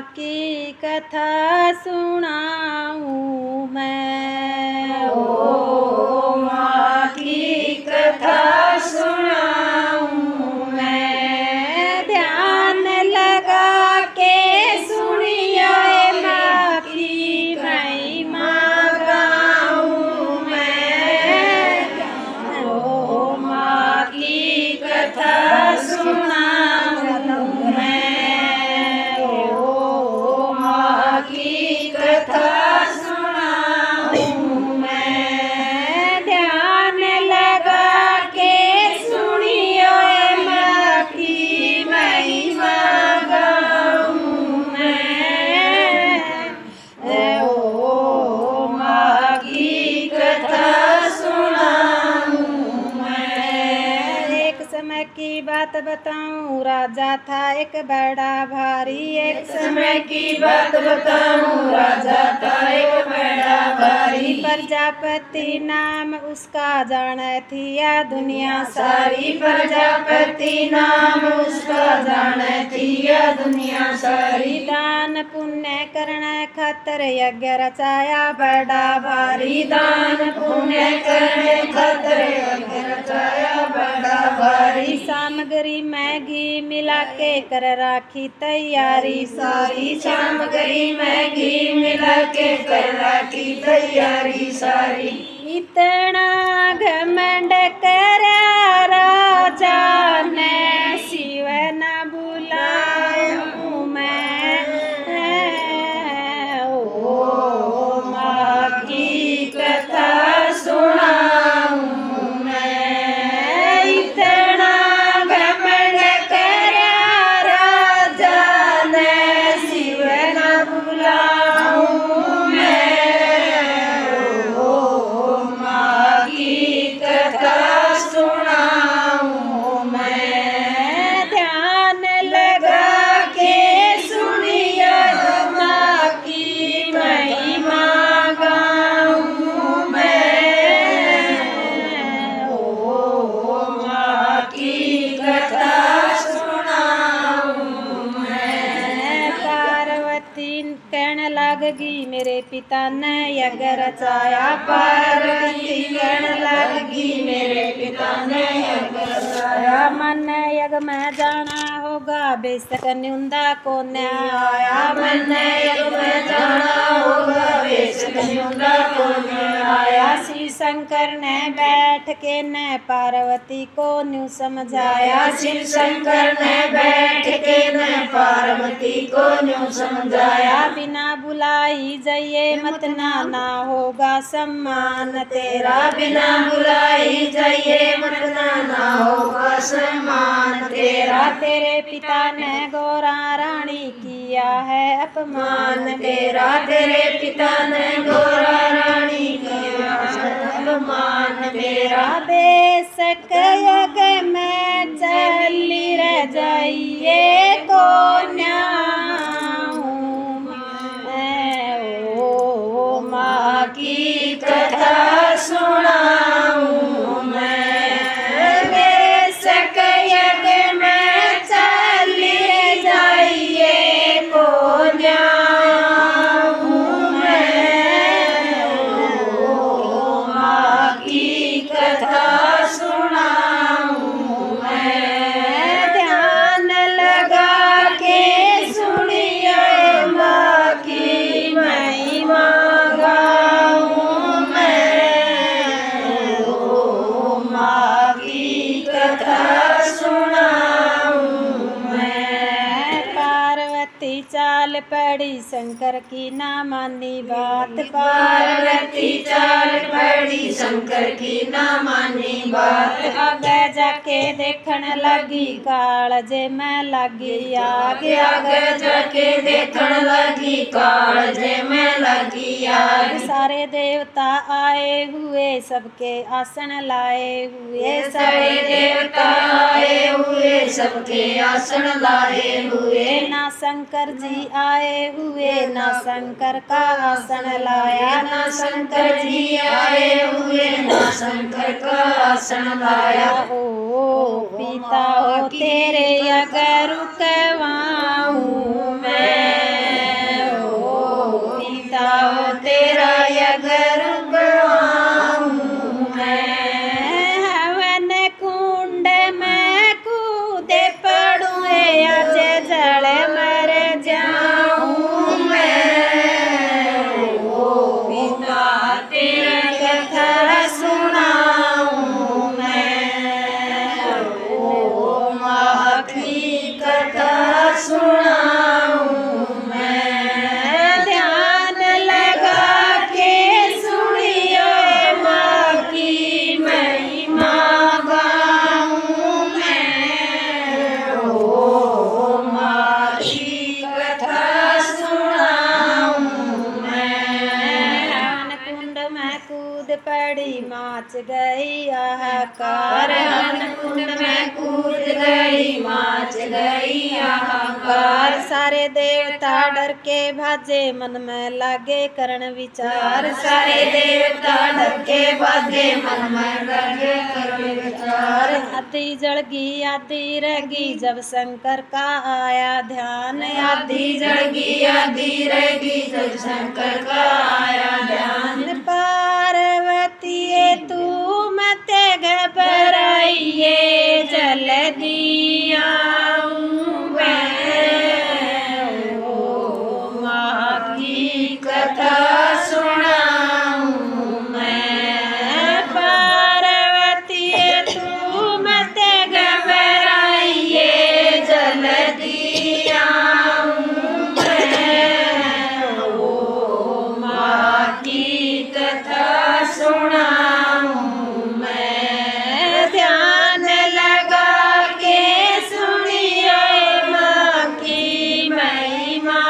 की कथा सुनाऊं मैं। ओ माँ की कथा सुनाऊं मैं। ध्यान लगा के सुनिए माँ की महिमा गाऊं मैं। ओ माँ की कथा सुनाऊं मैं। ओ माँ की कथा सुनाऊं मैं। ध्यान लगा के सुनिए माँ की महिमा गाऊं मैं। ओ माँ की कथा सुनाऊं मैं। एक समय की बात बताऊं, राजा था एक बड़ा भारी। एक समय की बात बताऊं, राजा था एक बड़ा भारी। प्रजापति नाम उसका जाने थी या दुनिया सारी प्रजापति नाम उसका जाने थी या दुनिया सारी। दान पुण्य करने खातर यज्ञ रचाया बड़ा भारी। दान पुण्य करने खातर यज्ञ रचाया बड़ा भारी। सामग्री में घी मिला के कर राखी तैयारी सारी। सामग्री में घी मिला के कर राखी तैयारी सारी। इतना घमंड करा राजा ने, शिव न बुलाऊं मैं। ओ माँ की कथा सुनाऊं मैं। इतना घमंड करा राजा ने, शिव न बुलाऊं मैं। ओ माँ की कथा सुनाऊं मैं। ध्यान लगा के सुनिए माँ की महिमा गाऊं मैं। ओ माँ की कथा सुनाऊं मैं। पार्वती कहने लगगी मेरे पिता ने यज्ञ रचाया। पार्वती कहने लगगी मेरे पिता ने यज्ञ रचाया। मन यज्ञ में जाना होगा बेशक निंदा को न्याय आया। मन यज्ञ में जाना होगा बेशक निंदा को न्याय आया। शिव शंकर ने बैठ के न पार्वती को न्यू समझाया। शिव शंकर ने बैठ के न पार्वती को न्यू समझाया। बिना बुलाई जाइए मत ना होगा सम्मान तेरा। बिना बुलाई जाइए मत ना होगा सम्मान तेरा। तेरे पिता ने गौरा रानी किया है अपमान तेरा। तेरे पिता ने गौरा रानी किया है अपमान तेरा। बेशक यज्ञ में चली रह जाइए कन्या। ओ माँ की कथा सुनाऊं मैं। बेशक यज्ञ में चली जाइए कन्या मैं। ओ माँ की कथा सुनाऊं मैं। ध्यान लगा के सुनिए माँ की महिमा गाऊं मैं। ओ माँ की कथा सुनाऊं मैं। पार्वती चाल पड़ी शंकर की ना मानी बात। पार्वती चाल पड़ी शंकर की ना मानी बात। आगे जाके देखन लगी कालजे में लगी आग। आगे जाके देखन लगी कालजे में लगी आग। सारे देवता आए हुए सबके आसन लाए हुए। सारे देवता आए हुए सबके आसन लाए हुए। ना शंकर जी आए हुए ना शंकर का आसन लाया। ना शंकर जी आए हुए ना शंकर का आसन लाया। ओ पिता हो तेरे अगर रुकवाऊं मैं। जल मर जाऊं मैं। पिता तेरा कथा सुनाऊं मैं। माँ की कथा सुनाऊं मैं। ध्यान लगा के सुनिए माँ की महिमा गाऊं मैं। माँ की कथा सुनाऊं मैं। कुंड में कूद पड़ी माच गई हाहाकार। कुंड में कूद गई माच गई हाहाकार। सारे देवता डर के भाजे मन में लागे करण विचार। सारे देवता डर के भागे मन में लागे करण विचार। आदि जलगी आदि रहेगी जब शंकर का आया ध्यान। आदि जलगी आदि रहेगी जब शंकर का आया ध्यान। पार्वती तू मत घबराइए जल्दी आऊं मैं। माँ की कथा सुनाऊं मैं। पार्वती तू मत घबराइए जल्दी आऊं मैं। माँ की कथा सुनाऊं मैं। ध्यान लगा के सुनिए माँ की महिमा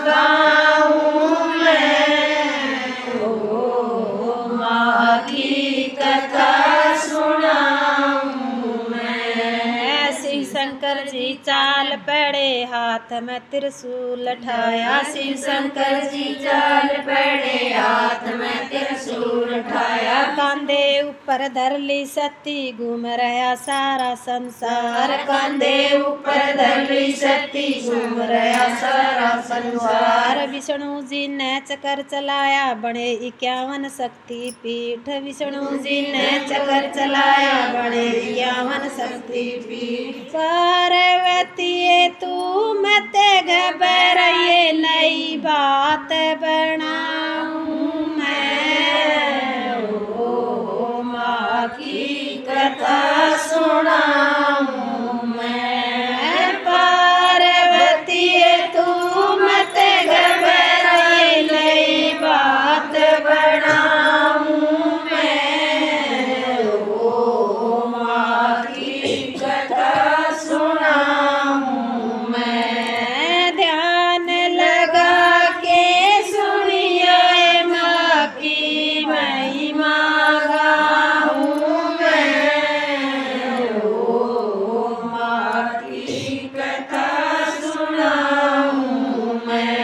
गाऊं मैं। माँ की कथा सुनाऊं मैं। शिव शंकर जी चाल पड़े हाथ में त्रिशूल उठाया। शिव शंकर जी चाल पड़े हाथ में त्रिशूल उठाया। कांधे ऊपर धर ली सती घूम रहा सारा संसार। कांधे ऊपर धर ली सती घूम रहा सारा संसार। विष्णु जी ने चक्कर चलाया बने 51 शक्ति पीठ। विष्णु जी ने चक्कर चलाया बने 51 शक्ति पीठ। पार्वती तू मत घबराइए नई बात बनाऊं मैं। माँ की कथा सुनाऊं मैं। पार्वती तू मत घबराइए नई बात बनाऊं मैं। माँ की कथा सुनाऊं मैं। ध्यान लगा के सुनिए माँ की महिमा गाऊं मैं। माँ की कथा सुनाऊं मैं।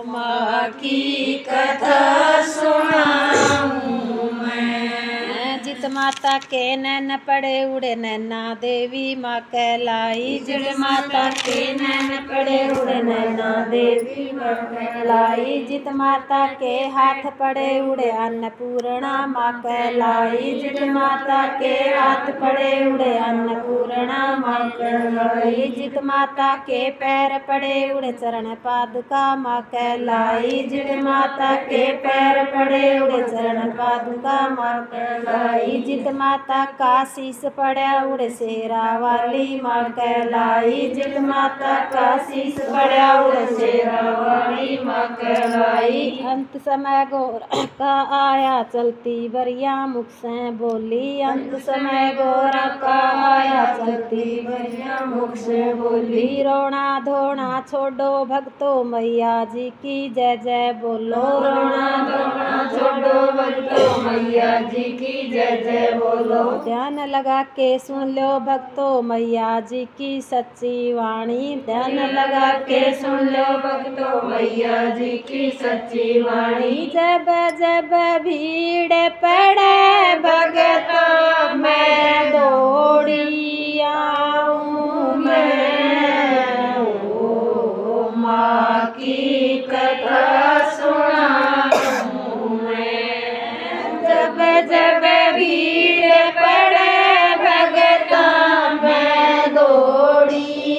माँ की कथा सुनाऊं मैं। जित माता के नैन पड़े उड़े नैना देवी माँ कहलाई। जित माता के नैन पड़े उड़े नैना देवी माँ कहलाई। जित माता के हाथ पड़े उड़े अन्नपूर्णा माँ कहलाई। जित माता के हाथ पड़े उड़े अन्नपूर्णा माँ कहलाई। जित माता के पैर पड़े उड़े चरण पादुका माँ कहलाई। जित माता के पैर पड़े उड़े चरण पादुका माँ कहलाई। जित माता का शीश पड़ा उड़े शेरा वाली माँ कहलाई। जित माता का शीश पड़ा उड़े शेरा वाली माँ कहलाई। अंत समय घोर का आया चलती बरिया मुख से बोली। अंत समय घोर का आया चलती बरिया मुख से बोली। रोना धोना छोड़ो भक्तों मैया जी की जय जय बोलो। रोना धोना छोड़ो भक्तों मैया जी की जय जय बोलो। ध्यान लगा के सुन लो भक्तों मैया जी की सच्ची वाणी। ध्यान लगा के सुन लो भक्तों मैया जी की सच्ची वाणी। जब जब भीड़ पड़े भगतों मैं दौड़ी आऊं मैं। माँ की कथा सुनाऊं मैं। जब जब भीड़ पड़े भगता मैं दौड़ी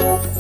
है।